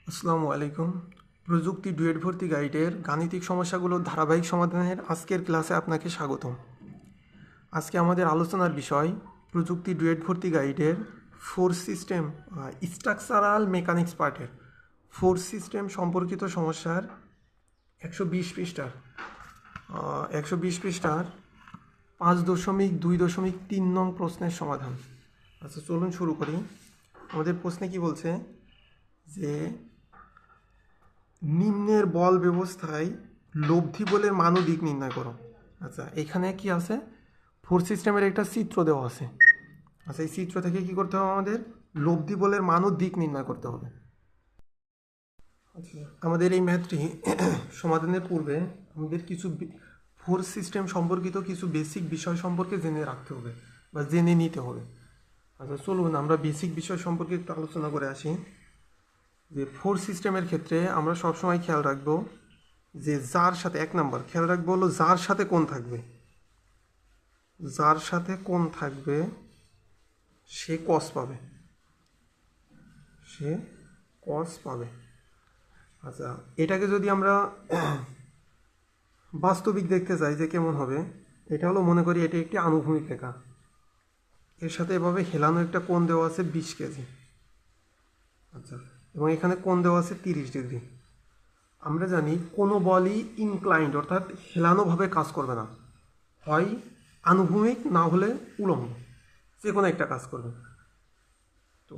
আসসালামু আলাইকুম। প্রযুক্তি ডুয়েট ভর্তি গাইডের গাণিতিক সমস্যাগুলোর ধারাবাহিক সমাধানের আজকের ক্লাসে আপনাকে স্বাগতম। আজকে আমাদের আলোচনার বিষয় প্রযুক্তি ডুয়েট ভর্তি গাইডের ফোর্স সিস্টেম স্ট্রাকচারাল মেকানিক্স পার্টের ফোর্স সিস্টেম সম্পর্কিত সমস্যার 120 পৃষ্ঠার 5.2.3 নং প্রশ্নের সমাধান। আচ্ছা, চলুন শুরু করি। আমাদের প্রশ্নে কি বলছে যে নিম্নের বল ব্যবস্থায় লব্ধি বলের মান ও দিক নির্ণয় করো। আচ্ছা, এখানে কি আছে? ফোর্স সিস্টেমের একটা চিত্র দেওয়া আছে। আচ্ছা, এই চিত্র থেকে কি করতে হবে? আমাদের লব্ধি বলের মান ও দিক নির্ণয় করতে হবে। আচ্ছা, আমাদের এই ম্যাথটি সমাধানের পূর্বে আমাদের কিছু ফোর্স সিস্টেম সম্পর্কিত কিছু বেসিক বিষয় সম্পর্কে জেনে রাখতে হবে বা জেনে নিতে হবে। আচ্ছা, চলুন আমরা বেসিক বিষয় সম্পর্কে একটু আলোচনা করে আসি। যে ফোর্স সিস্টেমের ক্ষেত্রে আমরা সবসময় খেয়াল রাখবো যে যার সাথে, এক নাম্বার খেয়াল রাখবো হলো যার সাথে কোণ থাকবে, যার সাথে কোণ থাকবে সে কস পাবে, সে কস পাবে। আচ্ছা, এটাকে যদি আমরা বাস্তবিক দেখতে চাই যে কেমন হবে, এটা হলো মনে করি এটি একটি আনুভূমিক রেখা, এর সাথে এভাবে হেলানো একটা কোণ দেওয়া আছে 20 কেজি। আচ্ছা, এবং এখানে কোণ দেওয়া আছে 30 ডিগ্রি। আমরা জানি কোনো বলই ইনক্লাইন্ড অর্থাৎ হেলানোভাবে কাজ করবে না, হয় আনুভূমিক না হলে উলম্ব, যে কোনো একটা কাজ করবে। তো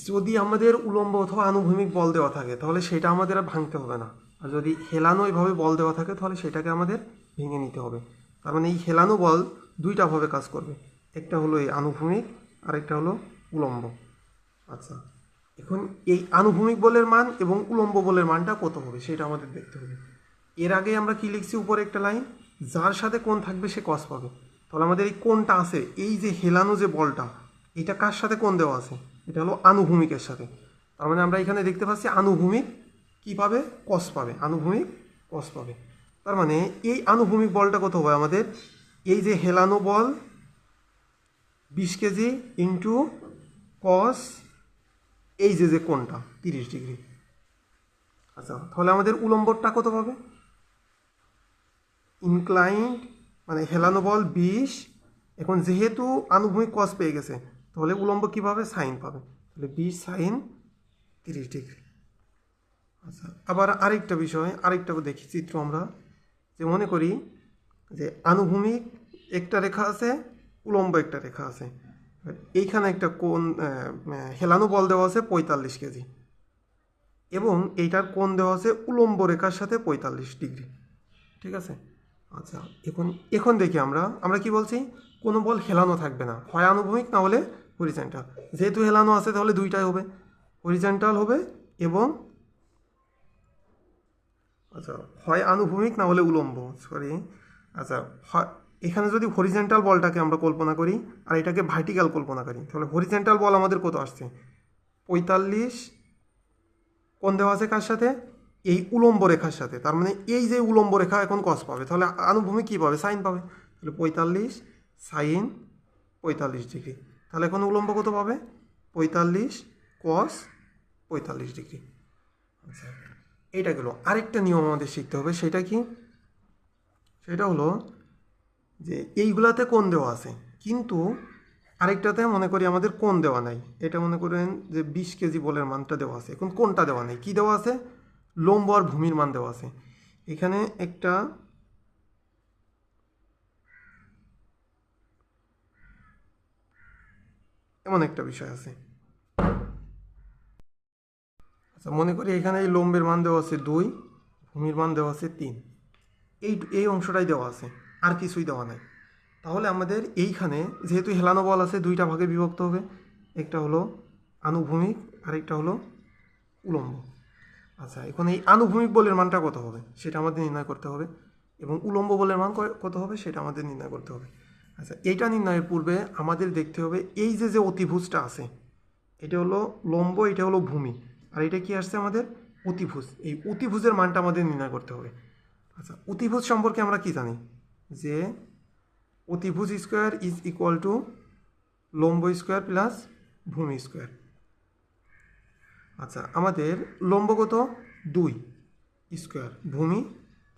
যদি আমাদের উলম্ব অথবা আনুভূমিক বল দেওয়া থাকে তাহলে সেটা আমাদের আর ভাঙতে হবে না, আর যদি হেলানো এভাবে বল দেওয়া থাকে তাহলে সেটাকে আমাদের ভেঙে নিতে হবে। তার মানে এই হেলানো বল দুইটাভাবে কাজ করবে, একটা হলো এই আনুভূমিক আর একটা হলো উলম্ব। আচ্ছা, এখন এই আনুভূমিক বলের মান এবং উলম্ব বলের মানটা কত হবে সেটা আমাদের দেখতে হবে। এর আগে আমরা কি লিখছি উপরে একটা লাইন, যার সাথে কোণ থাকবে সে কস পাবে। তাহলে আমাদের এই কোণটা আছে, এই যে হেলানো যে বলটা, এটা কার সাথে কোণ দেওয়া আছে? এটা হলো আনুভূমিকের সাথে। তার মানে আমরা এখানে দেখতে পাচ্ছি আনুভূমিক কী পাবে? কস পাবে, আনুভূমিক কস পাবে। তার মানে এই আনুভূমিক বলটা কত হবে আমাদের? এই যে হেলানো বল 20 কেজি ইন্টু কস এই যে কোণটা 30 ডিগ্রি। আচ্ছা, তাহলে আমাদের উলম্বটা কত পাবে? ইনক্লাইন্ড মানে হেলানো বল 20, এখন যেহেতু আনুভূমিক কস পেয়ে গেছে তাহলে উলম্ব কী পাবে? সাইন পাবে। তাহলে 20 সাইন 30 ডিগ্রি। আচ্ছা, আবার আরেকটা বিষয়, আরেকটা দেখি চিত্র আমরা, যে মনে করি যে আনুভূমিক একটা রেখা আছে, উলম্ব একটা রেখা আছে, এইখানে একটা কোণ হেলানো বল দেওয়া আছে 45 কেজি এবং এইটার কোণ দেওয়া আছে উলম্ব রেখার সাথে 45 ডিগ্রি। ঠিক আছে? আচ্ছা, এখন এখন দেখি আমরা আমরা কি বলছি? কোনো বল হেলানো থাকবে না, হয় আনুভূমিক না হলে হরিজেন্টাল। যেহেতু হেলানো আছে তাহলে দুইটাই হবে, হরিজেন্টাল হবে এবং আচ্ছা হয় আনুভূমিক না হলে উলম্ব, সরি। আচ্ছা, এখানে যদি হরিজেন্টাল বলটাকে আমরা কল্পনা করি আর এটাকে ভার্টিক্যাল কল্পনা করি, তাহলে হরিজেন্টাল বল আমাদের কত আসছে? 45 কোণ দেওয়া আছে কার সাথে? এই উলম্ব রেখার সাথে। তার মানে এই যে উলম্ব রেখা এখন কস পাবে, তাহলে আনুভূমিক কী পাবে? সাইন পাবে। তাহলে 45 সাইন 45 ডিগ্রি। তাহলে এখন উলম্ব কত পাবে? 45 কস 45 ডিগ্রি। আচ্ছা, এইটা গেল। আরেকটা নিয়ম আমাদের শিখতে হবে, সেটা কি? সেটা হলো যে এইগুলাতে কোণ দেওয়া আছে কিন্তু আরেকটাতে মনে করি আমাদের কোণ দেওয়া নাই। এটা মনে করেন যে 20 কেজি বলের মানটা দেওয়া আছে, এখন কোণটা দেওয়া নেই। কী দেওয়া আছে? লম্ব আর ভূমির মান দেওয়া আছে। এখানে একটা এমন একটা বিষয় আছে। আচ্ছা, মনে করি এখানে এই লম্বের মান দেওয়া আছে 2, ভূমির মান দেওয়া আছে 3, এই অংশটাই দেওয়া আছে, আর কিছুই দেওয়া নাই। তাহলে আমাদের এইখানে যেহেতু হেলানো বল আছে দুইটা ভাগে বিভক্ত হবে, একটা হলো আনুভূমিক আর একটা হলো উলম্ব। আচ্ছা, এখন এই আনুভূমিক বলের মানটা কত হবে সেটা আমাদের নির্ণয় করতে হবে এবং উলম্ব বলের মান কত হবে সেটা আমাদের নির্ণয় করতে হবে। আচ্ছা, এইটা নির্ণয়ের পূর্বে আমাদের দেখতে হবে এই যে অতিভুজটা আছে, এটা হলো লম্ব, এটা হলো ভূমি, আর এটা কি আসছে আমাদের? অতিভুজ। এই অতিভুজের মানটা আমাদের নির্ণয় করতে হবে। আচ্ছা, অতিভুজ সম্পর্কে আমরা কি জানি? যে অতিভুজ স্কোয়ার ইজ ইকুয়াল টু লম্ব স্কোয়ার প্লাস ভূমি স্কোয়ার। আচ্ছা আমাদের লম্ব কত 2 স্কোয়ার, ভূমি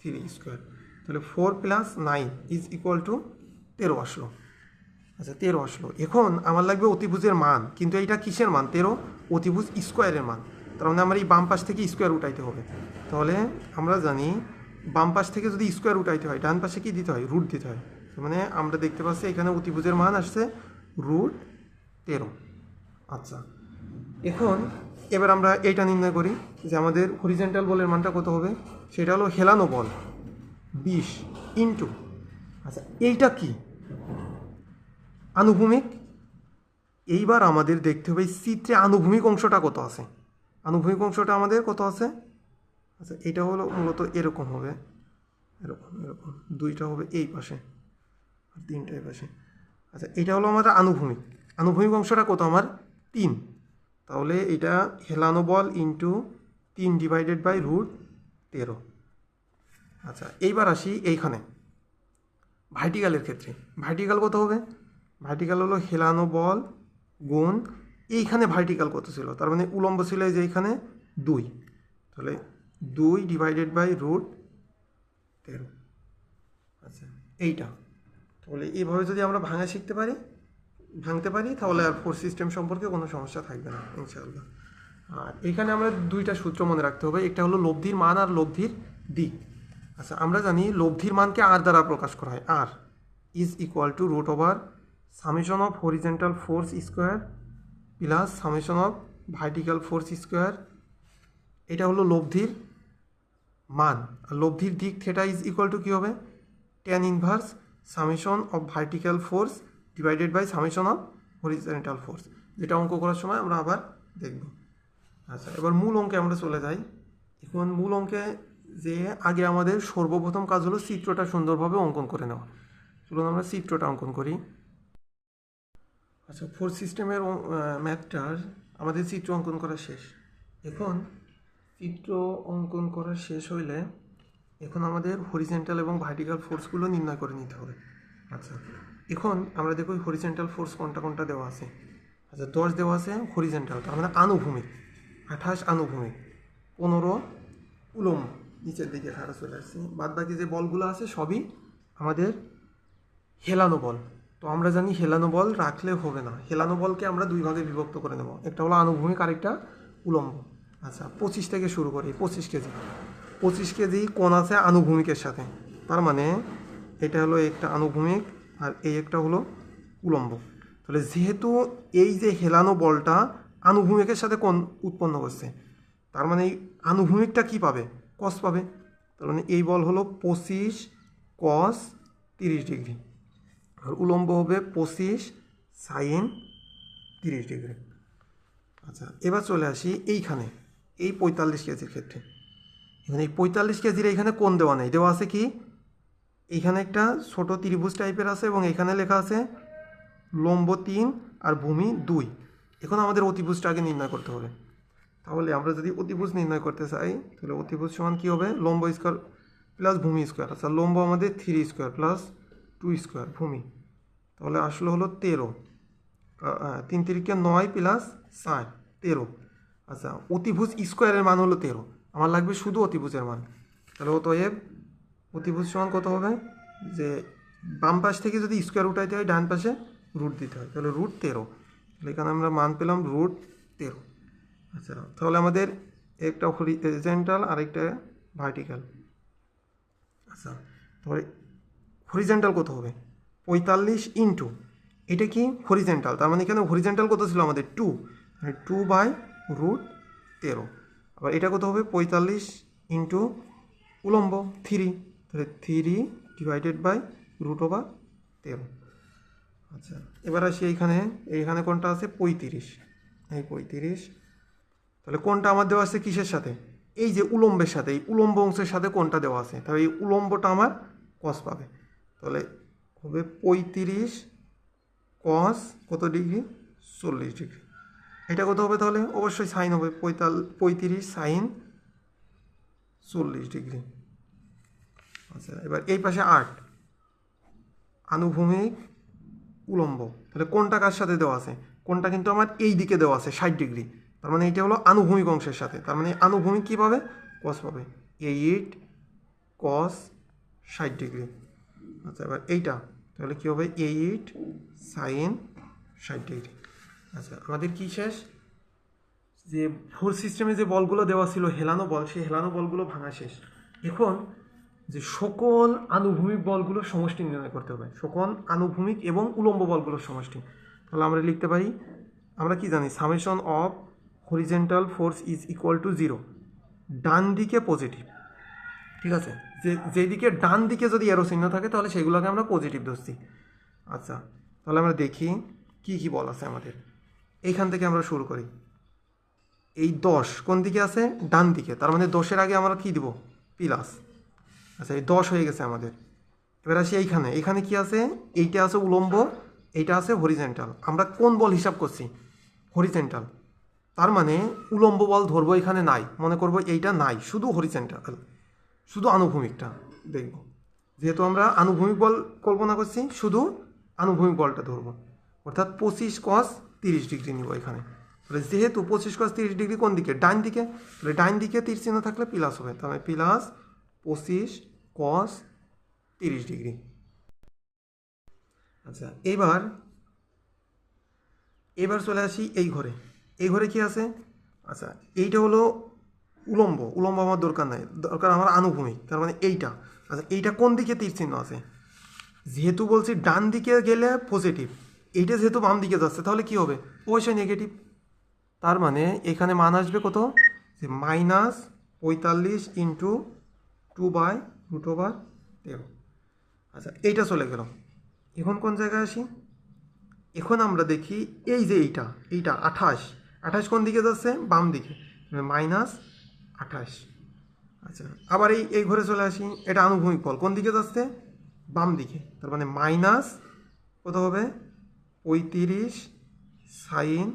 3 স্কোয়ার, তাহলে 4 + 9 ইজ ইকুয়াল টু 13 আসলো। আচ্ছা 13 আসলো। এখন আমার লাগবে অতিভুজের মান, কিন্তু এইটা কিসের মান? 13 অতিভুজ স্কোয়ারের মান। তার মানে আমার এই বাম পাশ থেকে স্কোয়ার উঠাইতে হবে। তাহলে আমরা জানি বাম পাশ থেকে যদি স্কোয়ার উঠাইতে হয় ডান পাশে কি দিতে হয়? রুট দিতে হয়। মানে আমরা দেখতে পাচ্ছি এখানে অতিভুজের মান আসছে √13। আচ্ছা এখন এবার আমরা এইটা নির্ণয় করি যে আমাদের হরিজেন্টাল বলের মানটা কত হবে। সেটা হলো হেলানো বল 20 ইন্টু, আচ্ছা এইটা কি? আনুভূমিক। এইবার আমাদের দেখতে হবে চিত্রে আনুভূমিক অংশটা কত আছে। আনুভূমিক অংশটা আমাদের কত আছে? আচ্ছা এটা হলো মূলত এরকম হবে, এরকম এরকম, দুইটা হবে এই পাশে আর তিনটা এই পাশে। আচ্ছা এটা হলো আমাদের আনুভূমিক। আনুভূমিক অংশটা কত আমার? 3। তাহলে এটা হেলানো বল ইন্টু 3 ডিভাইডেড বাই √13। আচ্ছা এইবার আসি এইখানে ভার্টিক্যালের ক্ষেত্রে। ভার্টিক্যাল কত হবে? ভার্টিক্যাল হলো হেলানো বল গুণ এইখানে ভার্টিক্যাল কত ছিল, তার মানে উলম্ব ছিল এই যে এইখানে 2, তাহলে 2 ডিভাইডেড বাই √13। আচ্ছা এইটা, তাহলে এইভাবে যদি আমরা ভাঙতে পারি তাহলে আর ফোর্স সিস্টেম সম্পর্কে কোনো সমস্যা থাকবে না ইনশাআল্লাহ। আর এখানে আমরা দুইটা সূত্র মনে রাখতে হবে, একটা হলো লব্ধির মান আর লব্ধির দিক। আচ্ছা আমরা জানি লব্ধির মানকে আর দ্বারা প্রকাশ করা হয়, R is equal to √summation of horizontal force square plus summation of vertical force square. এটা হলো লব্ধির মান। আর লব্ধির দিক থিটা ইজ ইকুয়াল টু কী হবে? tan inverse summation of vertical force divided by summation of horizontal force, যেটা অঙ্ক করার সময় আমরা আবার দেখব। আচ্ছা এবার মূল অঙ্কে আমরা চলে যাই। এখন মূল অঙ্কে যে আগে আমাদের সর্বপ্রথম কাজ হলো চিত্রটা সুন্দরভাবে অঙ্কন করে নেওয়া। চলুন আমরা চিত্রটা অঙ্কন করি। আচ্ছা ফোর্স সিস্টেমের ম্যাথটার আমাদের চিত্র অঙ্কন করা শেষ। এখন চিত্র অঙ্কন করা শেষ হইলে এখন আমাদের হরিজেন্টাল এবং ভার্টিক্যাল ফোর্সগুলো নির্ণয় করে নিতে হবে। আচ্ছা এখন আমরা দেখো হরিজেন্টাল ফোর্স কোনটা কোনটা দেওয়া আছে। আচ্ছা 10 দেওয়া আছে হরিজেন্টাল, তার মানে আনুভূমিক, 28 আনুভূমিক, 15 উলম্ব, নিচের দিকে খাড়া চলে আসছে। বাদ বাকি যে বলগুলো আছে সবই আমাদের হেলানো বল। তো আমরা জানি হেলানো বল রাখলে হবে না, হেলানো বলকে আমরা দুই ভাগে বিভক্ত করে নেব, একটা হলো আনুভূমিক আরেকটা উলম্ব। আচ্ছা 25 থেকে শুরু করি। 25 কেজি কোণ আছে আনুভূমিকের সাথে, তার মানে এটা হলো একটা আনুভূমিক আর এই একটা হলো উলম্ব। তাহলে যেহেতু এই যে হেলানো বলটা আনুভূমিকের সাথে কোণ উৎপন্ন করছে, তার মানে এই আনুভূমিকটা কি পাবে? কস পাবে। তার মানে এই বল হলো 25 cos 30 ডিগ্রি, আর উলম্ব হবে 25 sin 30 ডিগ্রি। আচ্ছা এবার চলে আসি এইখানে এই 45 কেজির ক্ষেত্রে। এখানে এই 45 কেজির এইখানে কোণ দেওয়া নেই, দেওয়া আছে কি এইখানে একটা ছোট ত্রিভুজ টাইপের আছে এবং এখানে লেখা আছে লম্ব 3 আর ভূমি 2। এখন আমাদের অতিভুজটা আগে নির্ণয় করতে হবে। তাহলে আমরা যদি অতিভুজ নির্ণয় করতে চাই তাহলে অতিভুজ সমান কী হবে? লম্ব স্কোয়ার প্লাস ভূমি স্কোয়ার। আচ্ছা লম্ব আমাদের 3 স্কোয়ার প্লাস 2 স্কোয়ার ভূমি, তাহলে আসলে হলো 13, 3 3 9 প্লাস 4 13। আচ্ছা অতিভুজ স্কোয়ারের মান হলো 13, আমার লাগবে শুধু অতিভুজের মান। তাহলে অতএব অতিভুজ সমান কত হবে? যে বাম পাশ থেকে যদি স্কোয়ার উঠাইতে হয় ডান পাশে রুট দিতে হয়, তাহলে √13। তাহলে এখানে আমরা মান পেলাম √13। আচ্ছা তাহলে আমাদের একটা হরিজেন্টাল আর একটা ভার্টিক্যাল। আচ্ছা তাহলে হরিজেন্টাল কত হবে? 45 ইন্টু এটা কি হরিজেন্টাল, তার মানে এখানে হরিজেন্টাল কত ছিল আমাদের 2, 2/√13। আবার এটা কত হবে? 45 ইন্টু উলম্ব 3, তাহলে 3 ডিভাইডেড বাই √13। আচ্ছা এবার আসি এইখানে কোনটা আছে? 35, এই 35। তাহলে কোনটা আমার দেওয়া আছে কিসের সাথে? এই যে উলম্বের সাথে, এই উলম্ব অংশের সাথে কোনটা দেওয়া আছে, তাহলে এই উলম্বটা আমার কস পাবে। তাহলে হবে 35 cos কত ডিগ্রি? 40 ডিগ্রি। এটা কত হবে? তাহলে অবশ্যই সাইন হবে, 35 সাইন 40 ডিগ্রি। আচ্ছা এবার এই পাশে 8 আনুভূমিক উলম্ব, তাহলে কোনটা কার সাথে দেওয়া আছে? কোনটা কিন্তু আমার এই দিকে দেওয়া আছে 60 ডিগ্রি, তার মানে এটা হলো আনুভূমিক অংশের সাথে, তার মানে আনুভূমিক কী পাবে, কস পাবে 8 cos 60 ডিগ্রি। আচ্ছা এবার এইটা তাহলে কী হবে 8 sin 60 ডিগ্রি। আচ্ছা আমাদের কী শেষ, যে ফোর্স সিস্টেমে যে বলগুলো দেওয়া ছিল হেলানো বল, সেই হেলানো বলগুলো ভাঙা শেষ। এখন যে সকল আনুভূমিক বলগুলোর সমষ্টি নির্ণয় করতে হবে, সকল আনুভূমিক এবং উলম্ব বলগুলোর সমষ্টি। তাহলে আমরা লিখতে পারি, আমরা কি জানি summation of horizontal force is equal two 0, ডান দিকে পজিটিভ, ঠিক আছে, যেদিকে ডান দিকে যদি এরো চিহ্ন থাকে তাহলে সেগুলোকে আমরা পজিটিভ ধরছি। আচ্ছা তাহলে আমরা দেখি কি কি বল আছে আমাদের। এইখান থেকে আমরা শুরু করি। এই 10 কোন দিকে আছে, ডান দিকে, তার মানে 10-এর আগে আমরা কি দিব, প্লাস। আচ্ছা এই 10 হয়ে গেছে আমাদের। এবার আসি এইখানে, এখানে কি আছে, এইটা আছে উলম্ব, এইটা আছে হরিজেন্টাল। আমরা কোন বল হিসাব করছি, হরিজেন্টাল, তার মানে উলম্ব বল ধরবো এখানে নাই, মনে করব এইটা নাই, শুধু হরিজেন্টাল, শুধু আনুভূমিকটা দেখব। যেহেতু আমরা আনুভূমিক বল কল্পনা করছি, শুধু আনুভূমিক বলটা ধরবো, অর্থাৎ 25 cos 30 ডিগ্রি নিব এখানে। তাহলে যেহেতু 25 cos 30 ডিগ্রি কোন দিকে, ডান দিকে, তাহলে ডান দিকে তীর চিহ্ন থাকলে প্লাস হবে, তাহলে প্লাস 25 cos 30 ডিগ্রি। আচ্ছা এবার চলে আসি এই ঘরে। এই ঘরে কি আছে, আচ্ছা এইটা হলো উলম্ব, উলম্ব আমার দরকার নাই, দরকার আমার আনুভূমিক, তার মানে এইটা। আচ্ছা এইটা কোন দিকে তীর চিহ্ন আছে, যেহেতু বলছি ডান দিকে গেলে পজিটিভ, এইটা যেহেতু বাম দিকে যাচ্ছে তাহলে কি হবে, অবশ্যই নেগেটিভ। তার মানে এখানে মান আসবে কত, যে -45 ইন্টু 2/√13। আচ্ছা এইটা চলে গেল। এখন কোন জায়গায় আসি, এখন আমরা দেখি এই যে এইটা 28 কোন দিকে যাচ্ছে, বাম দিকে, -28। আচ্ছা আবার এই ঘরে চলে আসি, এটা আনুভূমিক বল কোন দিকে যাচ্ছে, বাম দিকে, তার মানে মাইনাস কত হবে 35 sin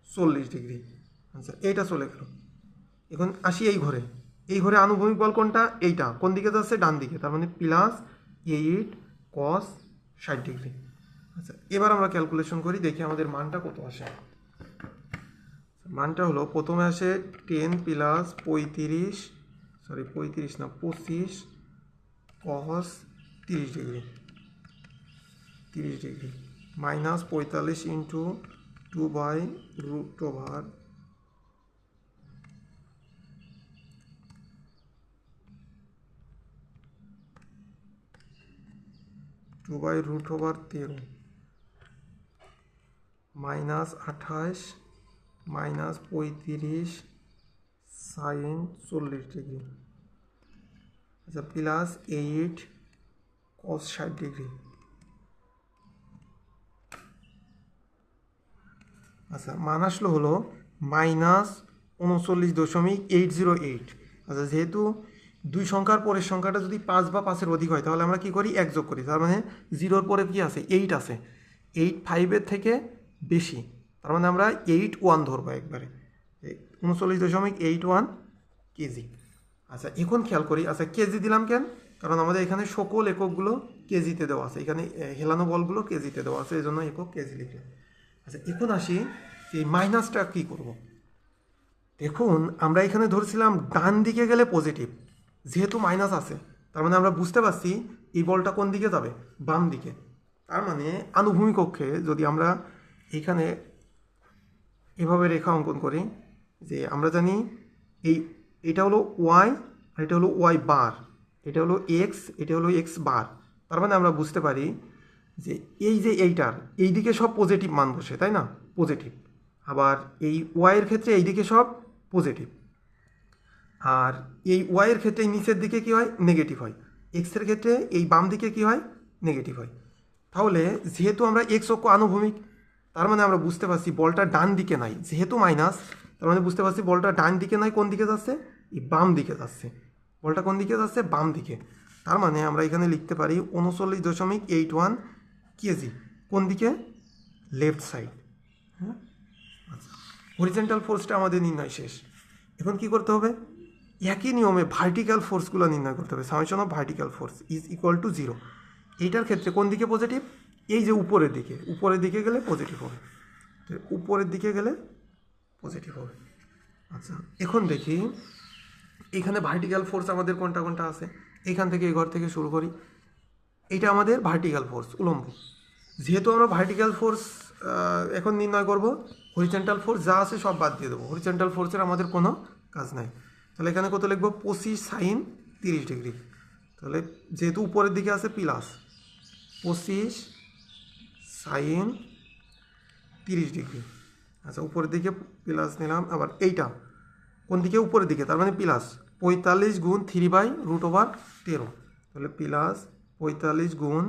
40 ডিগ্রি। আচ্ছা এইটা চলে গেল। এখন আসি এই ঘরে আনুভূমিক বল কোনটা, এইটা কোন দিকে যাচ্ছে, ডান দিকে, তার মানে +8 cos 60 ডিগ্রি। আচ্ছা এবার আমরা ক্যালকুলেশন করি, দেখি আমাদের মানটা কত আসে। মানটা হলো প্রথমে আসে 10 + 25 cos 30 degree, -45 into 2/√13। -28 -35 sin 40 degree. আচ্ছা +8 cos 60 ডিগ্রি। আচ্ছা মান আসলো হলো -39.808। আচ্ছা যেহেতু দুই সংখ্যার পরের সংখ্যাটা যদি 5 বা 5-এর অধিক হয় তাহলে আমরা কি করি, এক যোগ করি, তার মানে 0-র পরে কি আছে, 8 আছে, 8 5-এর থেকে বেশি, তার মানে আমরা 81 ধরবো একবারে, 39.81 কেজি। আচ্ছা এখন খেয়াল করি, আচ্ছা কেজি দিলাম কেন, কারণ আমাদের এখানে সকল এককগুলো কেজিতে দেওয়া আছে, এখানে হেলানো বলগুলো কেজিতে দেওয়া আছে, এই জন্য একক কেজি লিখে। আচ্ছা এখন আসি এই মাইনাসটা কী করব। দেখুন আমরা এখানে ধরছিলাম ডান দিকে গেলে পজিটিভ, যেহেতু মাইনাস আছে তার মানে আমরা বুঝতে পারছি এই বলটা কোন দিকে যাবে, বাম দিকে। তার মানে আনুভূমিক অক্ষে যদি আমরা এইখানে এভাবে রেখা অঙ্কন করি, যে আমরা জানি এটা হলো ওয়াই আর এটা হলো ওয়াই বার, এটা হলো এক্স, এটা হলো এক্স বার। তার মানে আমরা বুঝতে পারি যে এই যে এইটার এই দিকে সব পজিটিভ মান বসে, তাই না, পজিটিভ। আবার এই ওয়াইয়ের ক্ষেত্রে এই দিকে সব পজিটিভ, আর এই ওয়াইয়ের ক্ষেত্রে এই নিচের দিকে কী হয়, নেগেটিভ হয়। এক্সের ক্ষেত্রে এই বাম দিকে কী হয়, নেগেটিভ হয়। তাহলে যেহেতু আমরা এক্স অক্ষ আনুভূমিক, তার মানে আমরা বুঝতে পারছি বলটা ডান দিকে নাই, যেহেতু মাইনাস, তার মানে বুঝতে পারছি বলটা ডান দিকে নয়, কোন দিকে যাচ্ছে, এই বাম দিকে যাচ্ছে, বলটা কোন দিকে যাচ্ছে, বাম দিকে। তার মানে আমরা এখানে লিখতে পারি 39.81 কেজি, কোন দিকে, লেফট সাইড। হ্যাঁ আচ্ছা হরিজেন্টাল ফোর্সটা আমাদের নির্ণয় শেষ। এখন কি করতে হবে, একই নিয়মে ভার্টিক্যাল ফোর্সগুলো নির্ণয় করতে হবে। Summation of vertical force is equal two 0। এইটার ক্ষেত্রে কোন দিকে পজিটিভ, এই যে উপরের দিকে গেলে পজিটিভ হবে, উপরের দিকে গেলে পজিটিভ হবে। আচ্ছা, এখন দেখি এখানে ভার্টিক্যাল ফোর্স আমাদের কোনটা কোনটা আছে। এখান থেকে এই ঘর থেকে শুরু করি। এটা আমাদের ভার্টিক্যাল ফোর্স, উলম্ব। যেহেতু আমরা ভার্টিক্যাল ফোর্স এখন নির্ণয় করব, হরিজেন্টাল ফোর্স যা আছে সব বাদ দিয়ে দেবো। হরিজেন্টাল ফোর্সের আমাদের কোনো কাজ নাই। তাহলে এখানে কত লিখবো? 25 সাইন 30 ডিগ্রি। তাহলে যেহেতু উপরের দিকে আছে প্লাস 25 সাইন 30 ডিগ্রি। আচ্ছা, উপরের দিকে প্লাস নিলাম। আবার এইটা কোন দিকে? উপরের দিকে, তার মানে প্লাস 45 গুণ 3/√13। তাহলে প্লাস 45 গুণ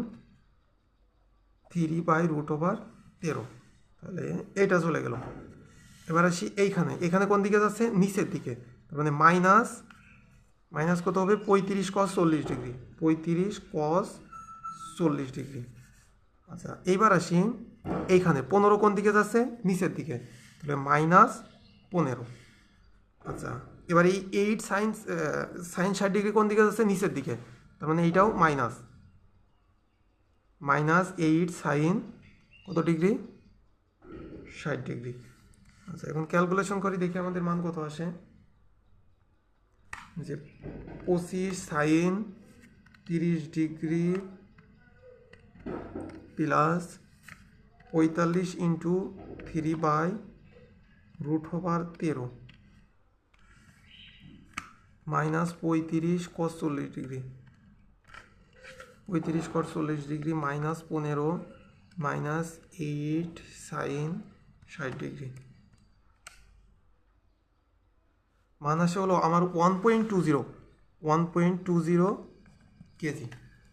3/√13। তাহলে এইটা চলে গেল। এবার আসি এইখানে। এখানে কোন দিকে যাচ্ছে? নিচের দিকে, তার মানে মাইনাস মাইনাস কত হবে? 35 cos 40 ডিগ্রি। 35 cos 40 degree. আচ্ছা, এইবার আসি এইখানে 15 কোন দিকে যাচ্ছে? নিচের দিকে, তাহলে -15। আচ্ছা, এবার এই 8 সাইন 60 ডিগ্রি কোন দিকে যাচ্ছে? নিচের দিকে, তার মানে এইটাও -8 সাইন কত ডিগ্রি? 60 ডিগ্রি। আচ্ছা, এখন ক্যালকুলেশন করি, দেখি আমাদের মান কত আসে। যে 25 sine 30 degree plus 45 into 3/√13 minus 35 cos 40 degree. 35 cos 40 degree -15 -8 sine 60 degree. মান আসে হলো আমার 1.20 কেজি।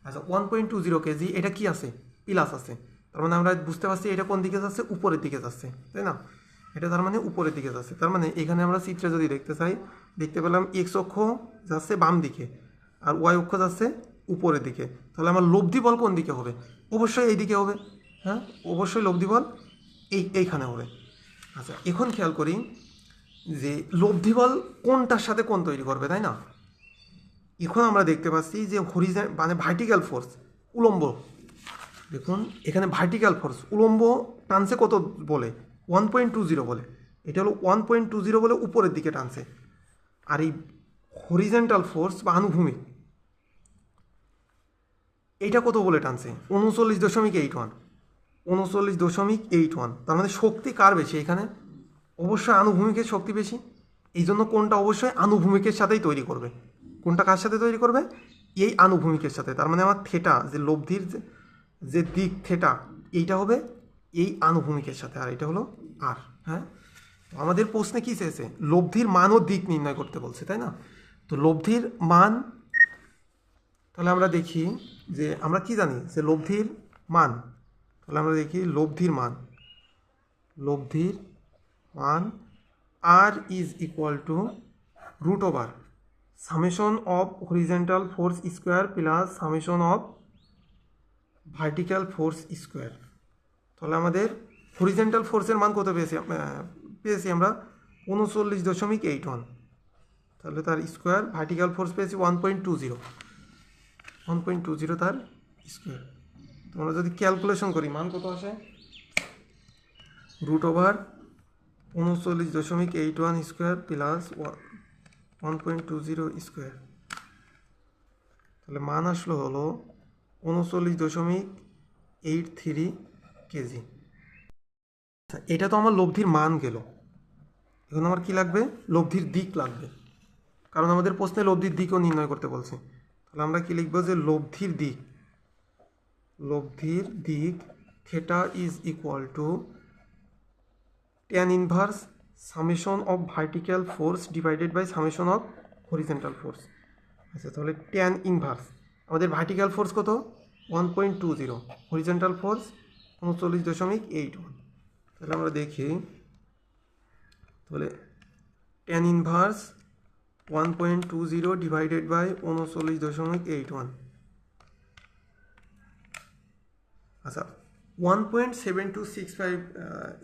আচ্ছা, 1.20 কেজি, এটা কি আছে? প্লাস আছে। তার মানে আমরা বুঝতে পারছি এটা কোন দিকে যাচ্ছে? উপরের দিকে যাচ্ছে, তাই না? এটা তার মানে উপরের দিকে যাচ্ছে। তার মানে এখানে আমরা চিত্রে যদি দেখতে চাই, দেখতে পেলাম এক্স অক্ষ যাচ্ছে বাম দিকে আর ওয়াই অক্ষ যাচ্ছে উপরের দিকে। তাহলে আমার লব্ধি বল কোন দিকে হবে? অবশ্যই এই দিকে হবে। হ্যাঁ, অবশ্যই লব্ধি বল এইখানে হবে। আচ্ছা, এখন খেয়াল করি যে লব্ধি বল কোনটার সাথে কোন তৈরি করবে, তাই না? এখন আমরা দেখতে পাচ্ছি যে মানে ভার্টিক্যাল ফোর্স, উলম্ব। দেখুন এখানে ভার্টিক্যাল ফোর্স উলম্ব টানছে কত বলে? 1.20 বলে। এটা হলো 1.20 বলে উপরের দিকে টানছে। আর এই হরিজেন্টাল ফোর্স বা আনুভূমিক, এইটা কত বলে টানছে? 39.81। 39.81। তার মানে শক্তি কার বেশি এখানে? অবশ্যই আনুভূমিকের শক্তি বেশি। এই জন্য কোনটা অবশ্যই আনুভূমিকের সাথেই তৈরি করবে। কোনটা কার সাথে তৈরি করবে? এই আনুভূমিকের সাথে। তার মানে আমার থেটা, যে লব্ধির যে দিক থেটা, এইটা হবে এই আনুভূমিকের সাথে, আর এটা হলো আর। হ্যাঁ, আমাদের প্রশ্নে কী চেয়েছে? লব্ধির মান ও দিক নির্ণয় করতে বলছে, তাই না? তো লব্ধির মান, তাহলে আমরা দেখি যে আমরা কি জানি যে লব্ধির মান। তাহলে আমরা দেখি লব্ধির মান R is equal to √, summation of horizontal force square plus summation of vertical force square. তাহলে আমাদের হরিজেন্টাল ফোর্সের মান কত পেয়েছি আমরা? 39.81। তাহলে তার স্কোয়ার। ভার্টিক্যাল ফোর্স পেয়েছি 1.20 তার স্কোয়ার। তোমরা যদি ক্যালকুলেশন করি মান কত আসে? √39.81 স্কোয়ার প্লাস 1.20 স্কোয়ার। তাহলে মান আসলো হলো 39.83 কেজি। এটা তো আমার লব্ধির মান গেল। এখন আমার কি লাগবে? লব্ধির দিক লাগবে, কারণ আমাদের প্রশ্নে লব্ধির দিকও নির্ণয় করতে বলছে। তাহলে আমরা কি লিখবো? যে লব্ধির দিক theta is equal to tan inverse summation of vertical force divided by summation of horizontal force. আচ্ছা, তাহলে tan ইনভার্স আমাদের ভার্টিক্যাল ফোর্স কত? 1.20, হরিজেন্টাল ফোর্স 39.81। তাহলে আমরা দেখি, তাহলে tan ইনভার্স 1.20 ডিভাইডেড বাই 39.81। আচ্ছা, 1.7265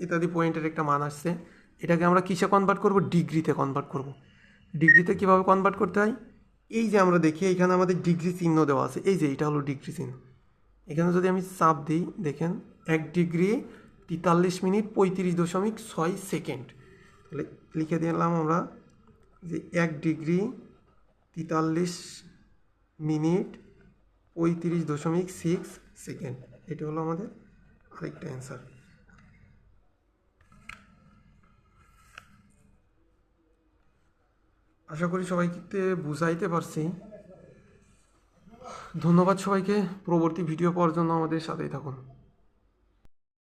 ইত্যাদি পয়েন্টের একটা মান আসছে। এটাকে আমরা কিসে কনভার্ট করব? ডিগ্রিতে কনভার্ট করব। ডিগ্রিতে কীভাবে কনভার্ট করতে হয়? এই যে আমরা দেখি এখানে আমাদের ডিগ্রি চিহ্ন দেওয়া আছে, এই যে এটা হলো ডিগ্রি চিহ্ন। এখানে যদি আমি চাপ দিই, দেখেন 1 ডিগ্রি 43 মিনিট 35.6 সেকেন্ড। তাহলে লিখে দিলাম আমরা যে 1°43' 35.6 সেকেন্ড। এটা হলো আমাদের আরেকটা অ্যান্সার। আশা করি সবাইকে বুঝাইতে পারছি। ধন্যবাদ সবাইকে। পরবর্তী ভিডিও পাওয়ার জন্য আমাদের সাথেই থাকুন।